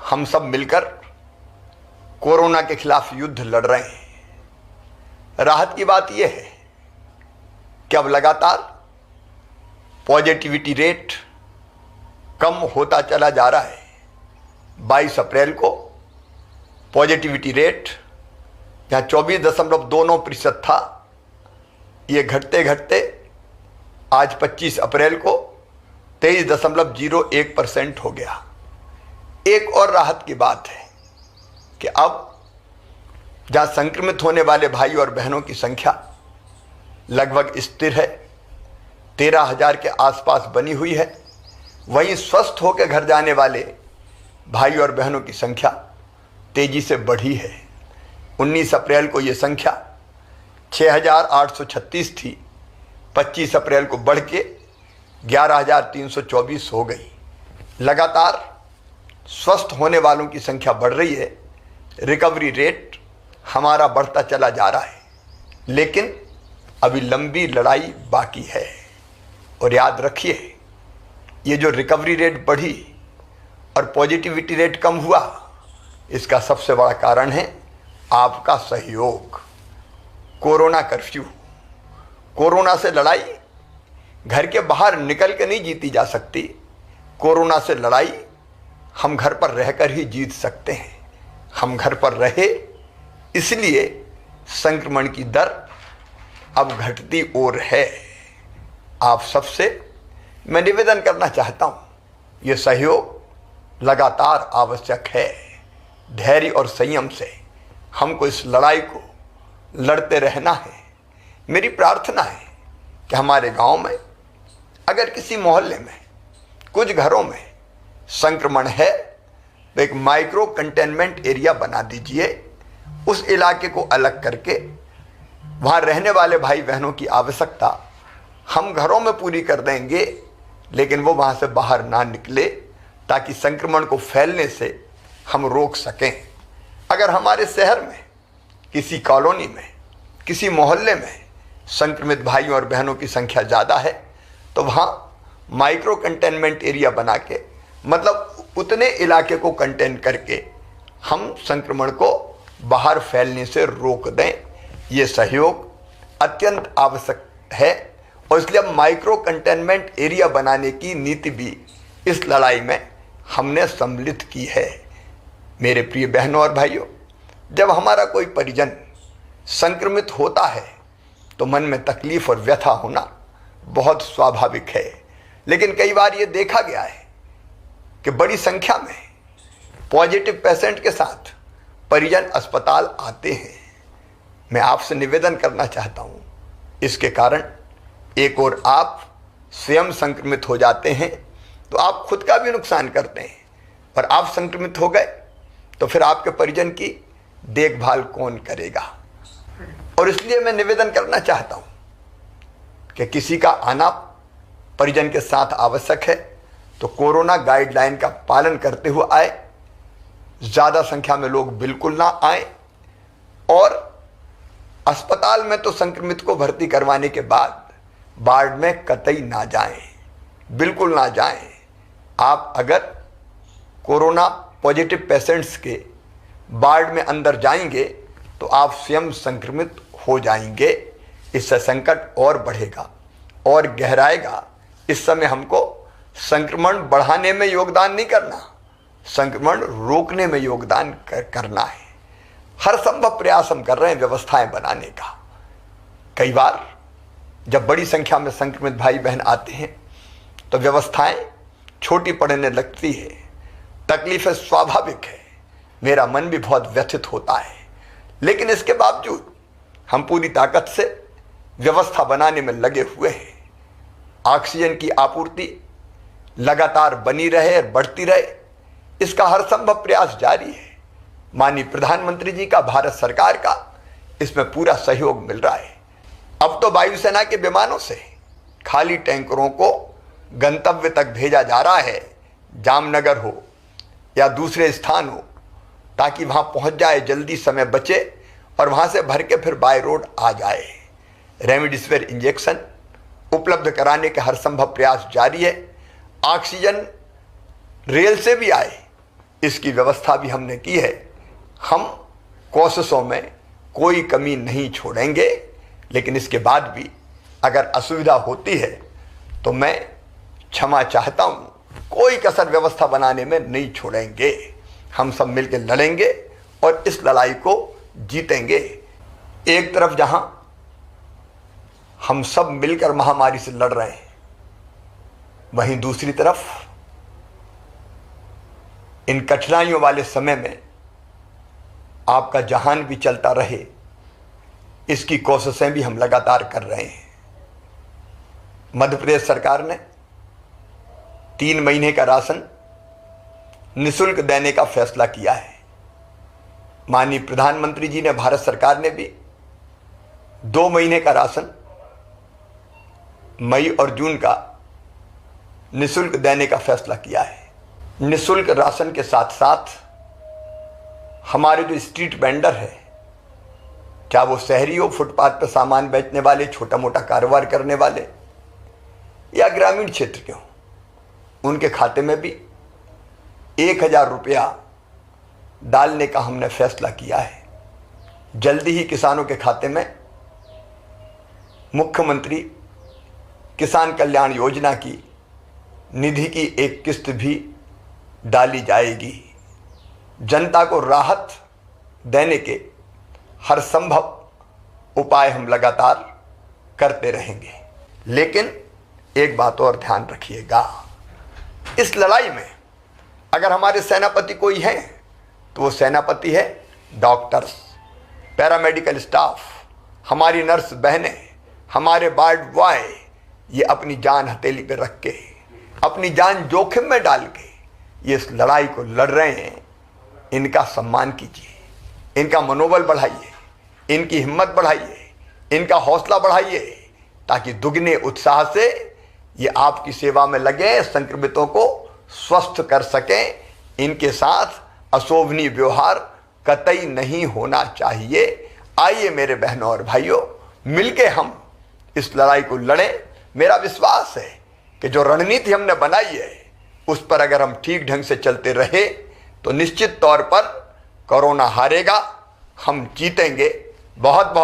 हम सब मिलकर कोरोना के खिलाफ युद्ध लड़ रहे हैं। राहत की बात यह है कि अब लगातार पॉजिटिविटी रेट कम होता चला जा रहा है। 22 अप्रैल को पॉजिटिविटी रेट जहाँ 24.29% था, ये घटते घटते आज 25 अप्रैल को 23.01% हो गया। एक और राहत की बात है कि अब जहाँ संक्रमित होने वाले भाई और बहनों की संख्या लगभग स्थिर है, 13,000 के आसपास बनी हुई है, वहीं स्वस्थ होकर घर जाने वाले भाई और बहनों की संख्या तेजी से बढ़ी है। 19 अप्रैल को ये संख्या 6,836 थी, 25 अप्रैल को बढ़ के 11,324 हो गई। लगातार स्वस्थ होने वालों की संख्या बढ़ रही है, रिकवरी रेट हमारा बढ़ता चला जा रहा है, लेकिन अभी लंबी लड़ाई बाकी है। और याद रखिए, ये जो रिकवरी रेट बढ़ी और पॉजिटिविटी रेट कम हुआ, इसका सबसे बड़ा कारण है आपका सहयोग। कोरोना कर्फ्यू, कोरोना से लड़ाई घर के बाहर निकल के नहीं जीती जा सकती। कोरोना से लड़ाई हम घर पर रहकर ही जीत सकते हैं। हम घर पर रहे, इसलिए संक्रमण की दर अब घटती और है। आप सबसे मैं निवेदन करना चाहता हूँ, ये सहयोग लगातार आवश्यक है। धैर्य और संयम से हमको इस लड़ाई को लड़ते रहना है। मेरी प्रार्थना है कि हमारे गांव में अगर किसी मोहल्ले में कुछ घरों में संक्रमण है तो एक माइक्रो कंटेनमेंट एरिया बना दीजिए। उस इलाके को अलग करके वहाँ रहने वाले भाई बहनों की आवश्यकता हम घरों में पूरी कर देंगे, लेकिन वो वहाँ से बाहर ना निकले, ताकि संक्रमण को फैलने से हम रोक सकें। अगर हमारे शहर में किसी कॉलोनी में, किसी मोहल्ले में संक्रमित भाइयों और बहनों की संख्या ज़्यादा है, तो वहाँ माइक्रो कंटेनमेंट एरिया बना के, मतलब उतने इलाके को कंटेन करके हम संक्रमण को बाहर फैलने से रोक दें। ये सहयोग अत्यंत आवश्यक है और इसलिए अब माइक्रो कंटेनमेंट एरिया बनाने की नीति भी इस लड़ाई में हमने सम्मिलित की है। मेरे प्रिय बहनों और भाइयों, जब हमारा कोई परिजन संक्रमित होता है तो मन में तकलीफ और व्यथा होना बहुत स्वाभाविक है, लेकिन कई बार ये देखा गया है कि बड़ी संख्या में पॉजिटिव पेशेंट के साथ परिजन अस्पताल आते हैं। मैं आपसे निवेदन करना चाहता हूँ, इसके कारण एक और आप स्वयं संक्रमित हो जाते हैं तो आप खुद का भी नुकसान करते हैं, और आप संक्रमित हो गए तो फिर आपके परिजन की देखभाल कौन करेगा। और इसलिए मैं निवेदन करना चाहता हूँ कि किसी का आना परिजन के साथ आवश्यक है तो कोरोना गाइडलाइन का पालन करते हुए आए। ज़्यादा संख्या में लोग बिल्कुल ना आए, और अस्पताल में तो संक्रमित को भर्ती करवाने के बाद वार्ड में कतई ना जाएं, बिल्कुल ना जाएं। आप अगर कोरोना पॉजिटिव पेशेंट्स के वार्ड में अंदर जाएंगे तो आप स्वयं संक्रमित हो जाएंगे। इससे संकट और बढ़ेगा और गहराएगा। इस समय हमको संक्रमण बढ़ाने में योगदान नहीं करना, संक्रमण रोकने में योगदान करना है। हर संभव प्रयास हम कर रहे हैं व्यवस्थाएं बनाने का। कई बार जब बड़ी संख्या में संक्रमित भाई बहन आते हैं तो व्यवस्थाएं छोटी पड़ने लगती है, तकलीफें स्वाभाविक है, मेरा मन भी बहुत व्यथित होता है, लेकिन इसके बावजूद हम पूरी ताकत से व्यवस्था बनाने में लगे हुए हैं। ऑक्सीजन की आपूर्ति लगातार बनी रहे और बढ़ती रहे, इसका हर संभव प्रयास जारी है। माननीय प्रधानमंत्री जी का, भारत सरकार का इसमें पूरा सहयोग मिल रहा है। अब तो वायुसेना के विमानों से खाली टैंकरों को गंतव्य तक भेजा जा रहा है, जामनगर हो या दूसरे स्थान हो, ताकि वहाँ पहुँच जाए, जल्दी समय बचे और वहाँ से भर के फिर बाय रोड आ जाए। रेमडेसिविर इंजेक्शन उपलब्ध कराने के हर संभव प्रयास जारी है। ऑक्सीजन रेल से भी आए इसकी व्यवस्था भी हमने की है। हम कोशिशों में कोई कमी नहीं छोड़ेंगे, लेकिन इसके बाद भी अगर असुविधा होती है तो मैं क्षमा चाहता हूं। कोई कसर व्यवस्था बनाने में नहीं छोड़ेंगे। हम सब मिलकर लड़ेंगे और इस लड़ाई को जीतेंगे। एक तरफ जहां हम सब मिलकर महामारी से लड़ रहे हैं, वहीं दूसरी तरफ इन कठिनाइयों वाले समय में आपका जहान भी चलता रहे, इसकी कोशिशें भी हम लगातार कर रहे हैं। मध्य प्रदेश सरकार ने 3 महीने का राशन निःशुल्क देने का फैसला किया है। माननीय प्रधानमंत्री जी ने, भारत सरकार ने भी 2 महीने का राशन मई और जून का निःशुल्क देने का फैसला किया है। निःशुल्क राशन के साथ साथ हमारे जो स्ट्रीट वेंडर है, क्या वो शहरी हो, फुटपाथ पर सामान बेचने वाले, छोटा मोटा कारोबार करने वाले या ग्रामीण क्षेत्र के हों, उनके खाते में भी 1000 रुपया डालने का हमने फैसला किया है। जल्दी ही किसानों के खाते में मुख्यमंत्री किसान कल्याण योजना की निधि की एक किस्त भी डाली जाएगी। जनता को राहत देने के हर संभव उपाय हम लगातार करते रहेंगे। लेकिन एक बात और ध्यान रखिएगा, इस लड़ाई में अगर हमारे सेनापति कोई हैं तो वो सेनापति है डॉक्टर्स, पैरामेडिकल स्टाफ, हमारी नर्स बहनें, हमारे वार्ड बॉय। ये अपनी जान हथेली पे रख के, अपनी जान जोखिम में डाल के ये इस लड़ाई को लड़ रहे हैं। इनका सम्मान कीजिए, इनका मनोबल बढ़ाइए, इनकी हिम्मत बढ़ाइए, इनका हौसला बढ़ाइए, ताकि दुगने उत्साह से ये आपकी सेवा में लगे, संक्रमितों को स्वस्थ कर सकें। इनके साथ अशोभनीय व्यवहार कतई नहीं होना चाहिए। आइए मेरे बहनों और भाइयों, मिलके हम इस लड़ाई को लड़ें। मेरा विश्वास है कि जो रणनीति हमने बनाई है उस पर अगर हम ठीक ढंग से चलते रहे तो निश्चित तौर पर कोरोना हारेगा, हम जीतेंगे। बहुत बहुत